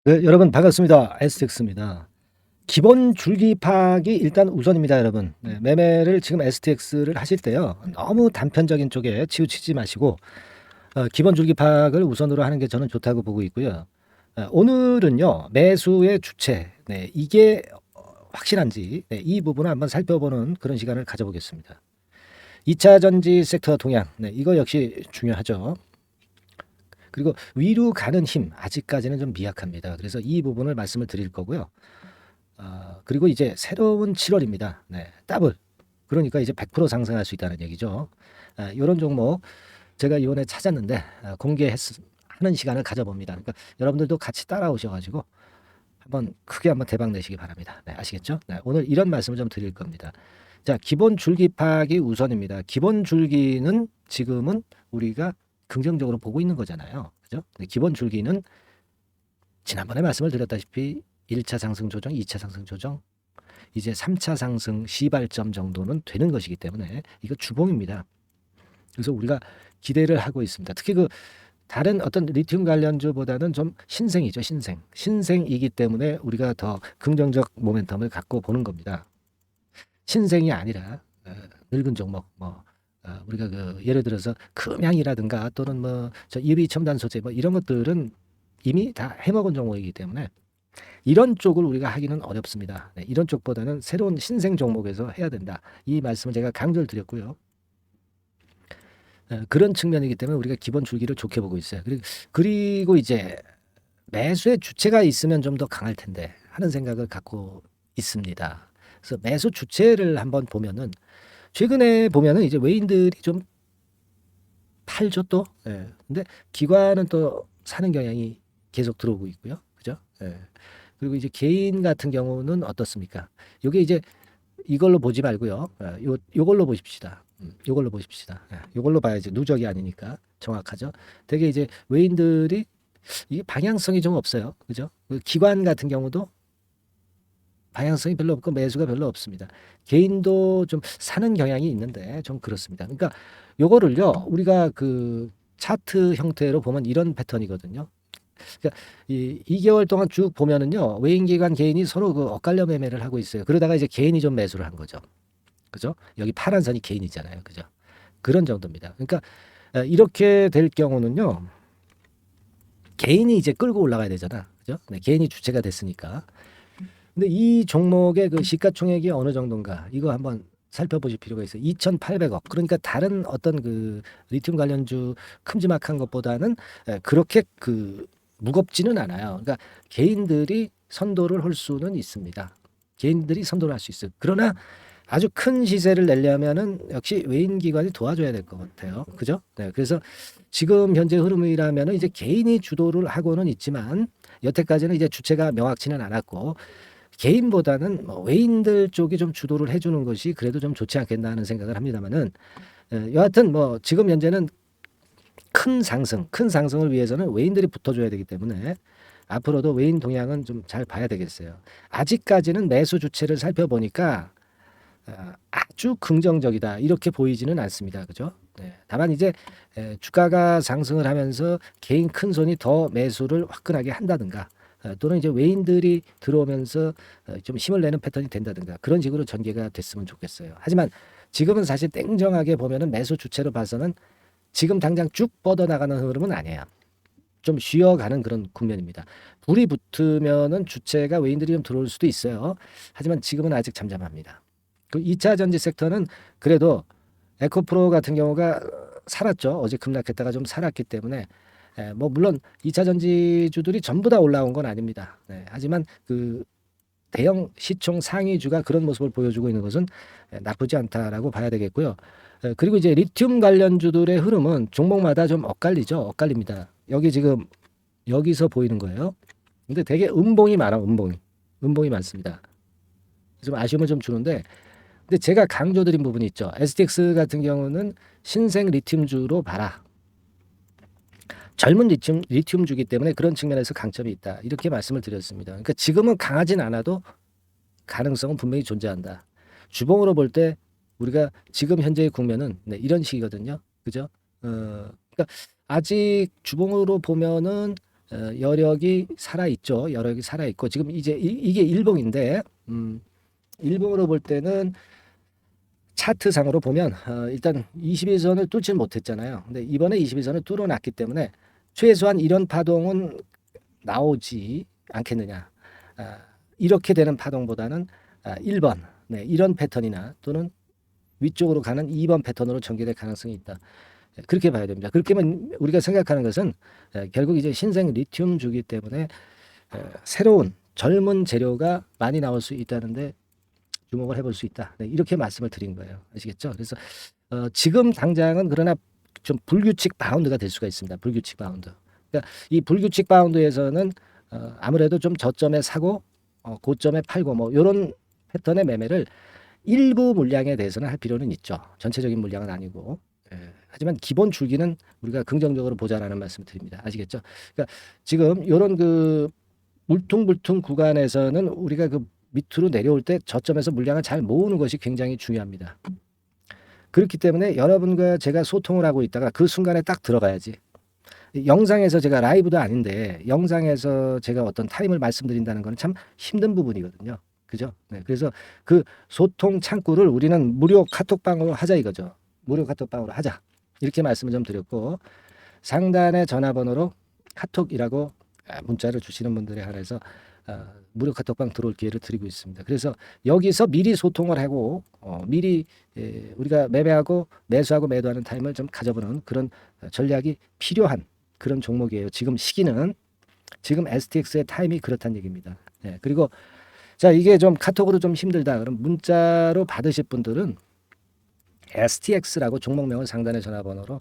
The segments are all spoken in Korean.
네, 여러분 반갑습니다. STX입니다. 기본 줄기 파악이 일단 우선입니다, 여러분. 네, 매매를 지금 STX를 하실 때요. 너무 단편적인 쪽에 치우치지 마시고 기본 줄기 파악을 우선으로 하는 게 저는 좋다고 보고 있고요. 오늘은요. 매수의 주체. 네, 이게 확실한지 이 부분을 한번 살펴보는 그런 시간을 가져보겠습니다. 2차 전지 섹터 동향. 네, 이거 역시 중요하죠. 그리고 위로 가는 힘 아직까지는 좀 미약합니다. 그래서 이 부분을 말씀을 드릴 거고요. 그리고 이제 새로운 7월입니다. 네, 더블. 그러니까 이제 100% 상승할 수 있다는 얘기죠. 이런 종목 제가 이번에 찾았는데 공개하는 시간을 가져봅니다. 그러니까 여러분들도 같이 따라오셔가지고 크게 한번 대박 내시기 바랍니다. 네, 아시겠죠? 네, 오늘 이런 말씀을 좀 드릴 겁니다. 자, 기본 줄기 파악이 우선입니다. 기본 줄기는 지금은 우리가 긍정적으로 보고 있는 거잖아요. 그죠? 기본 줄기는 지난번에 말씀을 드렸다시피 1차 상승 조정, 2차 상승 조정, 이제 3차 상승 시발점 정도는 되는 것이기 때문에 이거 주봉입니다. 그래서 우리가 기대를 하고 있습니다. 특히 다른 어떤 리튬 관련주보다는 좀 신생이죠, 신생. 신생이기 때문에 우리가 더 긍정적 모멘텀을 갖고 보는 겁니다. 신생이 아니라 늙은 종목 우리가 예를 들어서 금양이라든가 또는 저 EV 첨단 소재 이런 것들은 이미 다 해먹은 종목이기 때문에 이런 쪽을 우리가 하기는 어렵습니다. 네, 이런 쪽보다는 새로운 신생 종목에서 해야 된다. 이 말씀을 제가 강조를 드렸고요. 그런 측면이기 때문에 우리가 기본 줄기를 좋게 보고 있어요. 그리고 이제 매수의 주체가 있으면 좀 더 강할 텐데 하는 생각을 갖고 있습니다. 그래서 매수 주체를 한번 보면은 최근에 보면은 이제 외인들이 좀 팔죠 또. 예. 근데 기관은 또 사는 경향이 계속 들어오고 있고요. 그죠? 예. 그리고 이제 개인 같은 경우는 어떻습니까? 요게 이제 이걸로 보지 말고요. 요걸로 보십시다. 요걸로 보십시다. 요걸로 봐야지 누적이 아니니까 정확하죠. 되게 이제 외인들이 이게 방향성이 좀 없어요. 그죠? 기관 같은 경우도 방향성이 별로 없고 매수가 별로 없습니다. 개인도 좀 사는 경향이 있는데 좀 그렇습니다. 그러니까 요거를요. 우리가 차트 형태로 보면 이런 패턴이거든요. 그러니까 2개월 동안 쭉 보면은요. 외인 기관 개인이 서로 엇갈려 매매를 하고 있어요. 그러다가 이제 개인이 좀 매수를 한 거죠. 그죠? 여기 파란 선이 개인이잖아요. 그죠? 그런 정도입니다. 그러니까 이렇게 될 경우는요. 개인이 이제 끌고 올라가야 되잖아. 그죠? 네, 개인이 주체가 됐으니까. 근데 이 종목의 시가총액이 어느 정도인가 이거 한번 살펴보실 필요가 있어요. 2,800억. 그러니까 다른 어떤 리튬 관련주 큼지막한 것보다는 그렇게 무겁지는 않아요. 그러니까 개인들이 선도를 할 수는 있습니다. 개인들이 선도를 할 수 있어요. 그러나 아주 큰 시세를 내려면은 역시 외인 기관이 도와줘야 될 것 같아요. 그죠? 네. 그래서 지금 현재 흐름이라면은 이제 개인이 주도를 하고는 있지만 여태까지는 이제 주체가 명확치는 않았고 개인보다는 외인들 쪽이 좀 주도를 해주는 것이 그래도 좀 좋지 않겠나 하는 생각을 합니다만은 여하튼 지금 현재는 큰 상승을 위해서는 외인들이 붙어줘야 되기 때문에 앞으로도 외인 동향은 좀 잘 봐야 되겠어요. 아직까지는 매수 주체를 살펴보니까 아주 긍정적이다 이렇게 보이지는 않습니다. 그죠? 네. 다만 이제 주가가 상승을 하면서 개인 큰 손이 더 매수를 화끈하게 한다든가 또는 이제 외인들이 들어오면서 좀 힘을 내는 패턴이 된다든가 그런 식으로 전개가 됐으면 좋겠어요. 하지만 지금은 사실 땡정하게 보면은 매수 주체로 봐서는 지금 당장 쭉 뻗어나가는 흐름은 아니에요. 좀 쉬어가는 그런 국면입니다. 불이 붙으면은 주체가 외인들이 좀 들어올 수도 있어요. 하지만 지금은 아직 잠잠합니다. 2차 전지 섹터는 그래도 에코프로 같은 경우가 살았죠. 어제 급락했다가 좀 살았기 때문에 물론 2차 전지주들이 전부 다 올라온 건 아닙니다. 네, 하지만 대형 시총 상위주가 그런 모습을 보여주고 있는 것은 나쁘지 않다라고 봐야 되겠고요. 그리고 이제 리튬 관련주들의 흐름은 종목마다 좀 엇갈립니다. 여기 지금 여기서 보이는 거예요. 근데 되게 음봉이 많아, 음봉이 많습니다. 좀 아쉬움을 좀 주는데 근데 제가 강조드린 부분이 있죠. STX 같은 경우는 신생 리튬주로 봐라. 젊은 리튬주기 때문에 그런 측면에서 강점이 있다. 이렇게 말씀을 드렸습니다. 그러니까 지금은 강하진 않아도 가능성은 분명히 존재한다. 주봉으로 볼 때 우리가 지금 현재의 국면은 이런 식이거든요. 그죠? 그러니까 아직 주봉으로 보면은 여력이 살아 있죠. 여력이 살아 있고 지금 이제 이게 일봉인데 일봉으로 볼 때는 차트상으로 보면 일단 21선을 뚫지 못했잖아요. 근데 이번에 21선을 뚫어놨기 때문에 최소한 이런 파동은 나오지 않겠느냐. 이렇게 되는 파동보다는 1번 이런 패턴이나 또는 위쪽으로 가는 2번 패턴으로 전개될 가능성이 있다. 그렇게 봐야 됩니다. 그렇게 하면 우리가 생각하는 것은 결국 이제 신생 리튬 주기 때문에 새로운 젊은 재료가 많이 나올 수 있다는데 주목을 해볼 수 있다. 이렇게 말씀을 드린 거예요. 아시겠죠? 그래서 지금 당장은 그러나 좀 불규칙 바운드가 될 수가 있습니다. 불규칙 바운드. 그러니까 이 불규칙 바운드에서는 아무래도 좀 저점에 사고 고점에 팔고 뭐 이런 패턴의 매매를 일부 물량에 대해서는 할 필요는 있죠. 전체적인 물량은 아니고. 하지만 기본 줄기는 우리가 긍정적으로 보자라는 말씀을 드립니다. 아시겠죠? 그러니까 지금 이런 그 울퉁불퉁 구간에서는 우리가 그 밑으로 내려올 때 저점에서 물량을 잘 모으는 것이 굉장히 중요합니다. 그렇기 때문에 여러분과 제가 소통을 하고 있다가 그 순간에 딱 들어가야지. 영상에서 제가 라이브도 아닌데 영상에서 제가 어떤 타임을 말씀드린다는 건 참 힘든 부분이거든요. 그죠? 네, 그래서 그 소통 창구를 우리는 무료 카톡방으로 하자 이거죠. 무료 카톡방으로 하자. 이렇게 말씀을 좀 드렸고 상단의 전화번호로 카톡이라고 문자를 주시는 분들에 한해서 무료 카톡방 들어올 기회를 드리고 있습니다. 그래서 여기서 미리 소통을 하고 미리 우리가 매매하고 매수하고 매도하는 타임을 좀 가져보는 그런 전략이 필요한 그런 종목이에요. 지금 시기는 지금 STX의 타임이 그렇다는 얘기입니다. 네, 그리고 자 이게 좀 카톡으로 좀 힘들다. 그럼 문자로 받으실 분들은 STX라고 종목명을 상단의 전화번호로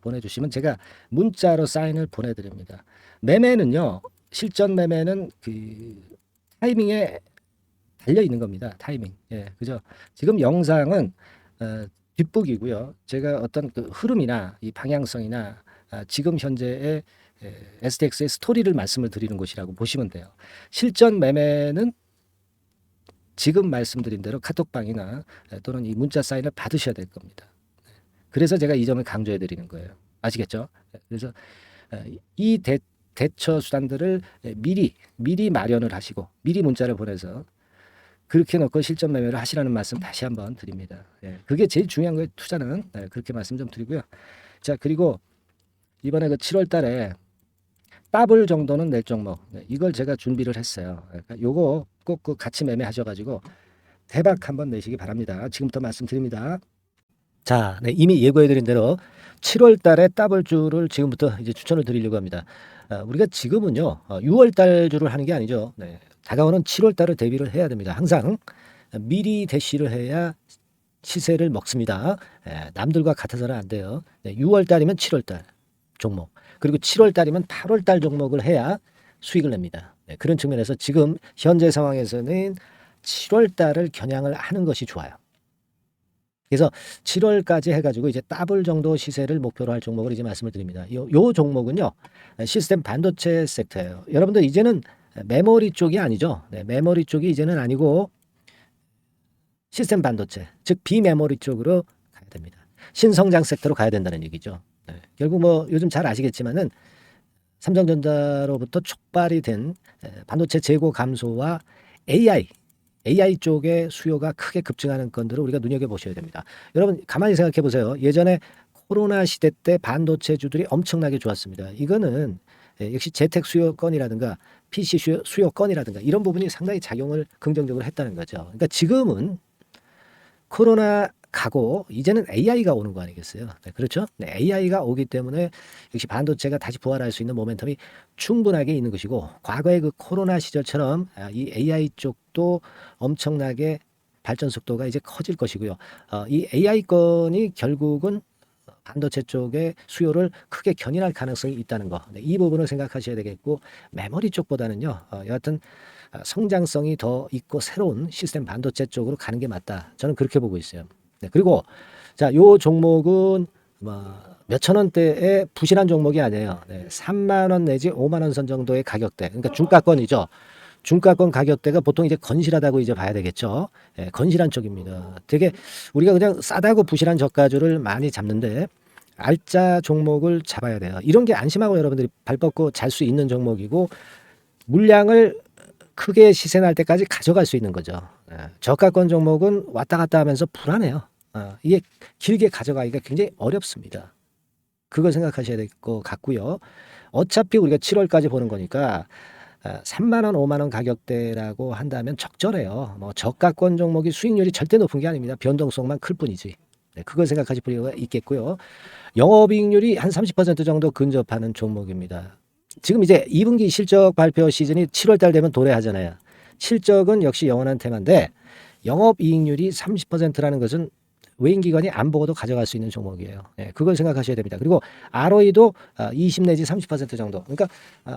보내주시면 제가 문자로 사인을 보내드립니다. 매매는요. 실전 매매는 그 타이밍에 달려 있는 겁니다. 타이밍. 예, 그죠? 지금 영상은 뒷북이고요. 제가 어떤 그 흐름이나 이 방향성이나 지금 현재의 STX의 스토리를 말씀을 드리는 곳이라고 보시면 돼요. 실전 매매는 지금 말씀드린 대로 카톡방이나 또는 이 문자 사인을 받으셔야 될 겁니다. 그래서 제가 이 점을 강조해 드리는 거예요. 아시겠죠? 그래서 이 대처 수단들을 미리 마련을 하시고 미리 문자를 보내서 그렇게 놓고 실전 매매를 하시라는 말씀 다시 한번 드립니다. 그게 제일 중요한 거예요. 투자는. 그렇게 말씀 좀 드리고요. 자, 그리고 이번에 그 7월 달에 더블 정도는 낼 종목 이걸 제가 준비를 했어요. 그러니까 요거 꼭 그 같이 매매하셔가지고 대박 한번 내시기 바랍니다. 지금부터 말씀드립니다. 자, 이미 예고해드린 대로 7월 달에 더블주를 지금부터 이제 추천을 드리려고 합니다. 우리가 지금은요 6월 달주를 하는 게 아니죠. 다가오는 7월 달을 대비를 해야 됩니다. 항상 미리 대시를 해야 시세를 먹습니다. 남들과 같아서는 안 돼요. 6월 달이면 7월 달 종목. 그리고 7월 달이면 8월 달 종목을 해야 수익을 냅니다. 그런 측면에서 지금 현재 상황에서는 7월 달을 겨냥을 하는 것이 좋아요. 그래서 7월까지 해가지고 이제 더블 정도 시세를 목표로 할 종목을 이제 말씀을 드립니다. 요 종목은요 시스템 반도체 섹터예요. 여러분들 이제는 메모리 쪽이 아니죠. 메모리 쪽이 이제는 아니고 시스템 반도체, 즉 비메모리 쪽으로 가야 됩니다. 신성장 섹터로 가야 된다는 얘기죠. 결국 뭐 요즘 잘 아시겠지만은 삼성전자로부터 촉발이 된 반도체 재고 감소와 AI 쪽의 수요가 크게 급증하는 건들을 우리가 눈여겨보셔야 됩니다. 여러분 가만히 생각해 보세요. 예전에 코로나 시대 때 반도체주들이 엄청나게 좋았습니다. 이거는 역시 재택 수요건이라든가 PC 수요건이라든가 이런 부분이 상당히 작용을 긍정적으로 했다는 거죠. 그러니까 지금은 코로나 가고 이제는 AI가 오는 거 아니겠어요? 그렇죠? AI가 오기 때문에 역시 반도체가 다시 부활할 수 있는 모멘텀이 충분하게 있는 것이고 과거의 그 코로나 시절처럼 이 AI 쪽도 엄청나게 발전 속도가 이제 커질 것이고요. 이 AI 건이 결국은 반도체 쪽의 수요를 크게 견인할 가능성이 있다는 거. 이 부분을 생각하셔야 되겠고 메모리 쪽보다는요. 여하튼 성장성이 더 있고 새로운 시스템 반도체 쪽으로 가는 게 맞다. 저는 그렇게 보고 있어요. 그리고 자, 요 종목은 몇천 원대의 부실한 종목이 아니에요. 3만 원 내지 5만 원 선 정도의 가격대. 그러니까 중가권이죠. 중가권 가격대가 보통 이제 건실하다고 이제 봐야 되겠죠. 건실한 쪽입니다. 되게 우리가 그냥 싸다고 부실한 저가주를 많이 잡는데 알짜 종목을 잡아야 돼요. 이런 게 안심하고 여러분들이 발 뻗고 잘 수 있는 종목이고 물량을 크게 시세 날 때까지 가져갈 수 있는 거죠. 저가권 종목은 왔다 갔다 하면서 불안해요. 이게 길게 가져가기가 굉장히 어렵습니다. 그걸 생각하셔야 될 것 같고요. 어차피 우리가 7월까지 보는 거니까 3만 원, 5만 원 가격대라고 한다면 적절해요. 뭐 저가권 종목이 수익률이 절대 높은 게 아닙니다. 변동성만 클 뿐이지. 네, 그걸 생각하실 필요가 있겠고요. 영업이익률이 한 30% 정도 근접하는 종목입니다. 지금 이제 2분기 실적 발표 시즌이 7월 달 되면 도래하잖아요. 실적은 역시 영원한 테마인데 영업이익률이 30%라는 것은 외인기관이 안 보고도 가져갈 수 있는 종목이에요. 네, 그걸 생각하셔야 됩니다. 그리고 ROE도 20 내지 30% 정도. 그러니까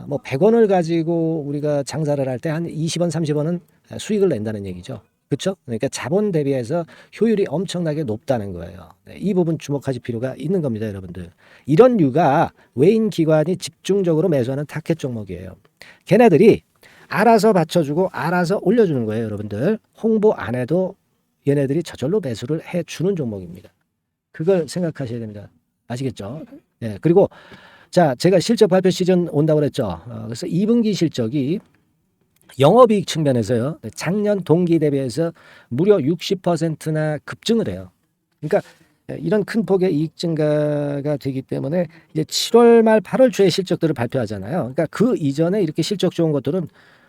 뭐 100원을 가지고 우리가 장사를 할 때 한 20원, 30원은 수익을 낸다는 얘기죠. 그렇죠? 그러니까 자본 대비해서 효율이 엄청나게 높다는 거예요. 네, 이 부분 주목하실 필요가 있는 겁니다, 여러분들. 이런 류가 외인 기관이 집중적으로 매수하는 타겟 종목이에요. 걔네들이 알아서 받쳐주고 알아서 올려주는 거예요, 여러분들. 홍보 안 해도 얘네들이 저절로 매수를 해주는 종목입니다. 그걸 생각하셔야 됩니다. 아시겠죠? 네, 그리고 자, 제가 실적 발표 시즌 온다고 그랬죠. 그래서 2분기 실적이 영업이익 측면에서요. 작년 동기 대비해서 무려 60%나 급증을 해요. 그러니까 이런 큰 폭의 이익 증가가 되기 때문에 이제 7월 말 8월 초에 실적들을 발표하잖아요. 그러니까 그 이전에 이렇게 실적 좋은 것들은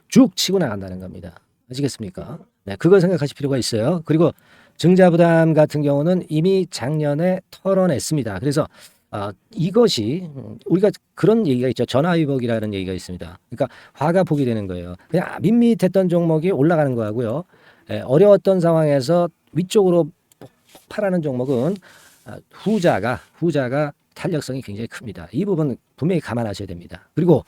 쭉 치고 나간다는 겁니다. 아시겠습니까? 네, 그걸 생각하실 필요가 있어요. 그리고 증자부담 같은 경우는 이미 작년에 털어냈습니다. 그래서 이것이 우리가 그런 얘기가 있죠. 전화위복이라는 얘기가 있습니다. 그러니까 화가 복이 되는 거예요. 그냥 밋밋했던 종목이 올라가는 거하고요. 어려웠던 상황에서 위쪽으로 폭발하는 종목은 후자가 탄력성이 굉장히 큽니다. 이 부분 분명히 감안하셔야 됩니다. 그리고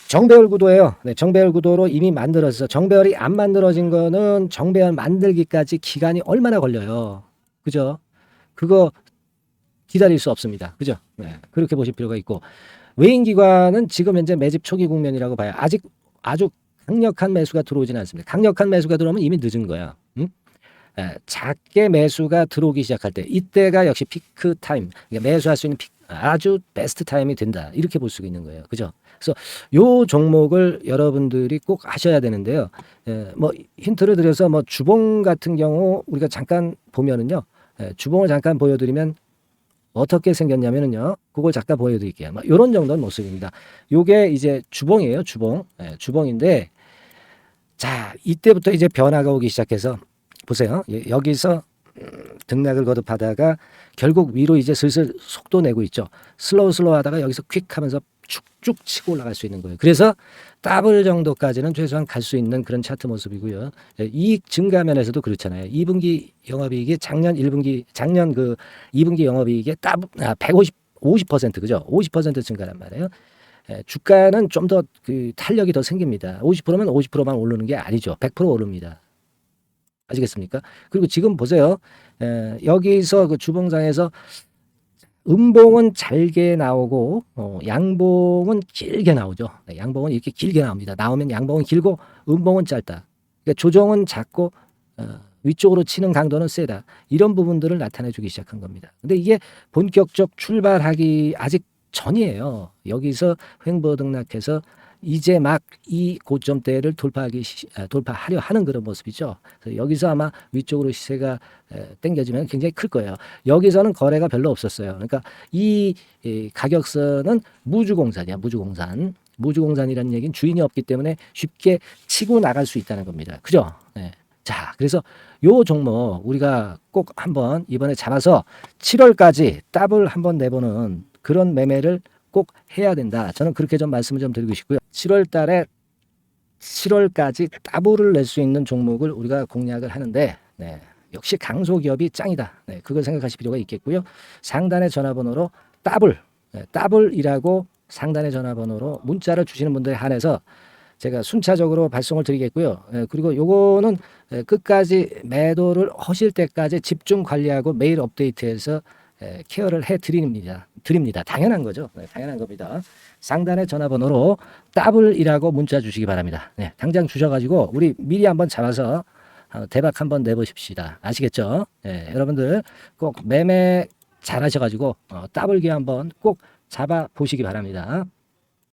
정배열 구도예요. 네, 정배열 구도로 이미 만들어서 정배열이 안 만들어진 거는 정배열 만들기까지 기간이 얼마나 걸려요. 그죠? 그거 기다릴 수 없습니다. 그죠? 네, 그렇게 보실 필요가 있고 외인기관은 지금 현재 매집 초기 국면이라고 봐요. 아직 아주 강력한 매수가 들어오지는 않습니다. 강력한 매수가 들어오면 이미 늦은 거야. 응? 작게 매수가 들어오기 시작할 때 이때가 역시 피크 타임, 그러니까 매수할 수 있는 아주 베스트 타임이 된다. 이렇게 볼 수가 있는 거예요. 그죠? 그래서 요 종목을 여러분들이 꼭 하셔야 되는데요. 뭐 힌트를 드려서 뭐 주봉 같은 경우 우리가 잠깐 보면은요. 주봉을 잠깐 보여드리면 어떻게 생겼냐면은요. 그걸 잠깐 보여드릴게요. 뭐 이런 정도는 모습입니다. 요게 이제 주봉이에요. 주봉. 주봉인데 자 이때부터 이제 변화가 오기 시작해서 보세요. 여기서 등락을 거듭하다가 결국 위로 이제 슬슬 속도 내고 있죠. 슬로우 하다가 여기서 퀵 하면서 쭉쭉 치고 올라갈 수 있는 거예요. 그래서 더블 정도까지는 최소한 갈 수 있는 그런 차트 모습이고요. 이익 증가 면에서도 그렇잖아요. 2분기 영업이익이 작년 그 2분기 영업이익의 50% 그죠? 50% 증가란 말이에요. 주가는 좀 더 그 탄력이 더 생깁니다. 50%면 50%만 오르는 게 아니죠. 100% 오릅니다. 아시겠습니까? 그리고 지금 보세요. 여기서 그 주봉상에서 음봉은 잘게 나오고 양봉은 길게 나오죠. 양봉은 이렇게 길게 나옵니다. 나오면 양봉은 길고 음봉은 짧다. 그러니까 조정은 작고 위쪽으로 치는 강도는 세다. 이런 부분들을 나타내 주기 시작한 겁니다. 근데 이게 본격적 출발하기 아직 전이에요. 여기서 횡보 등락해서 이제 막 이 고점대를 돌파하려 하는 그런 모습이죠. 그래서 여기서 아마 위쪽으로 시세가 당겨지면 굉장히 클 거예요. 여기서는 거래가 별로 없었어요. 그러니까 이 가격선은 무주공산이야. 무주공산이라는 얘기는 주인이 없기 때문에 쉽게 치고 나갈 수 있다는 겁니다. 그죠? 네. 자, 그래서 요 종목 우리가 꼭 한번 이번에 잡아서 7월까지 더블 한번 내보는 그런 매매를 꼭 해야 된다. 저는 그렇게 좀 말씀을 좀 드리고 싶고요. 7월 달에 7월까지 더블을 낼 수 있는 종목을 우리가 공략을 하는데 역시 강소기업이 짱이다. 그걸 생각하실 필요가 있겠고요. 상단의 전화번호로 더블이라고 상단의 전화번호로 문자를 주시는 분들에 한해서 제가 순차적으로 발송을 드리겠고요. 그리고 요거는 끝까지 매도를 하실 때까지 집중 관리하고 매일 업데이트해서 케어를 해드립니다. 당연한 거죠. 당연한 겁니다. 상단의 전화번호로 더블이라고 문자 주시기 바랍니다. 당장 주셔가지고 우리 미리 한번 잡아서 대박 한번 내보십시다. 아시겠죠? 여러분들 꼭 매매 잘하셔가지고 더블 기어 한번 꼭 잡아 보시기 바랍니다.